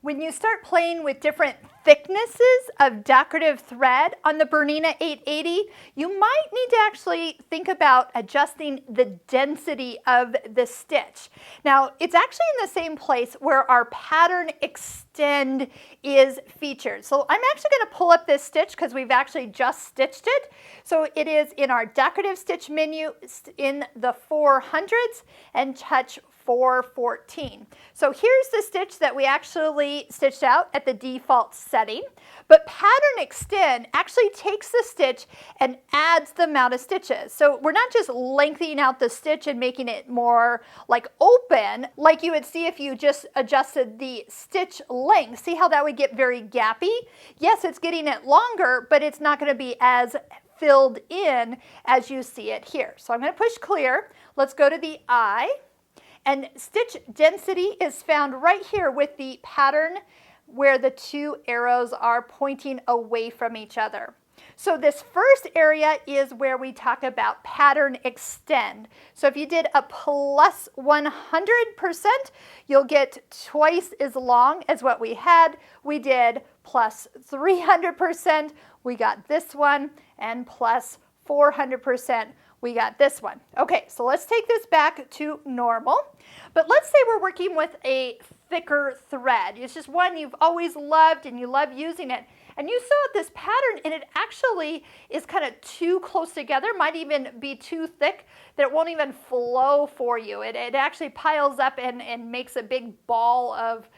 When you start playing with different thicknesses of decorative thread on the Bernina 880, you might need to actually think about adjusting the density of the stitch. Now, it's actually in the same place where our pattern extend is featured. So I'm actually going to pull up this stitch because we've actually just stitched it. So it is in our decorative stitch menu in the 400s and touch 414. So here's the stitch that we actually stitched out at the default setting, but pattern extend actually takes the stitch and adds the amount of stitches. So we're not just lengthening out the stitch and making it more like open, like you would see if you just adjusted the stitch length. See how that would get very gappy? Yes, it's getting it longer, but it's not going to be as filled in as you see it here. So I'm going to push clear. Let's go to the eye. And stitch density is found right here with the pattern where the two arrows are pointing away from each other. So this first area is where we talk about pattern extend. So if you did a plus 100%, you'll get twice as long as what we had. We did plus 300%, we got this one, and plus 400%. We got this one. Okay, so let's take this back to normal. But let's say we're working with a thicker thread. It's just one you've always loved and you love using it. And you sew out this pattern and it actually is kind of too close together, might even be too thick that it won't even flow for you. It actually piles up and makes a big ball of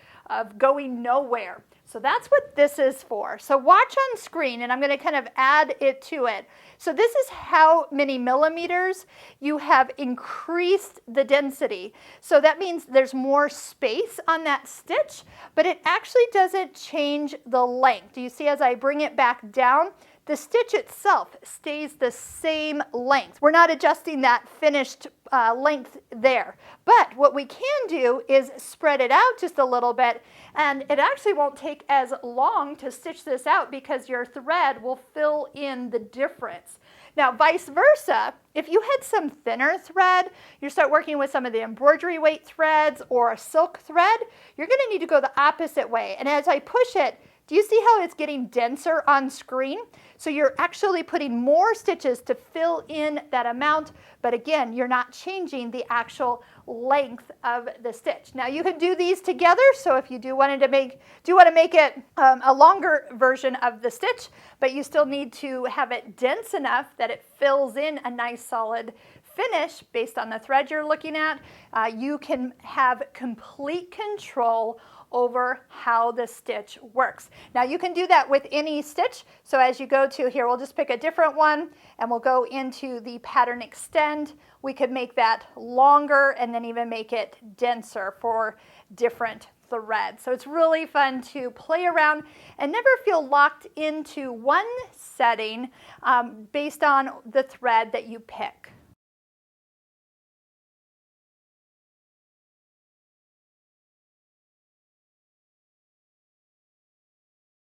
going nowhere. So that's what this is for. So watch on screen and I'm going to kind of add it to it. So this is how many millimeters you have increased the density. So that means there's more space on that stitch, but it actually doesn't change the length. Do you see as I bring it back down? The stitch itself stays the same length. We're not adjusting that finished length there. But what we can do is spread it out just a little bit, and it actually won't take as long to stitch this out because your thread will fill in the difference. Now, vice versa, if you had some thinner thread, you start working with some of the embroidery weight threads or a silk thread, you're going to need to go the opposite way. And as I push it, do you see how it's getting denser on screen? So you're actually putting more stitches to fill in that amount, but again, you're not changing the actual length of the stitch. Now you can do these together, so if you want to make it a longer version of the stitch, but you still need to have it dense enough that it fills in a nice solid finish based on the thread you're looking at, you can have complete control over how the stitch works. Now you can do that with any stitch. So as you go to here, we'll just pick a different one and we'll go into the pattern extend. We could make that longer and then even make it denser for different threads. So it's really fun to play around and never feel locked into one setting based on the thread that you pick.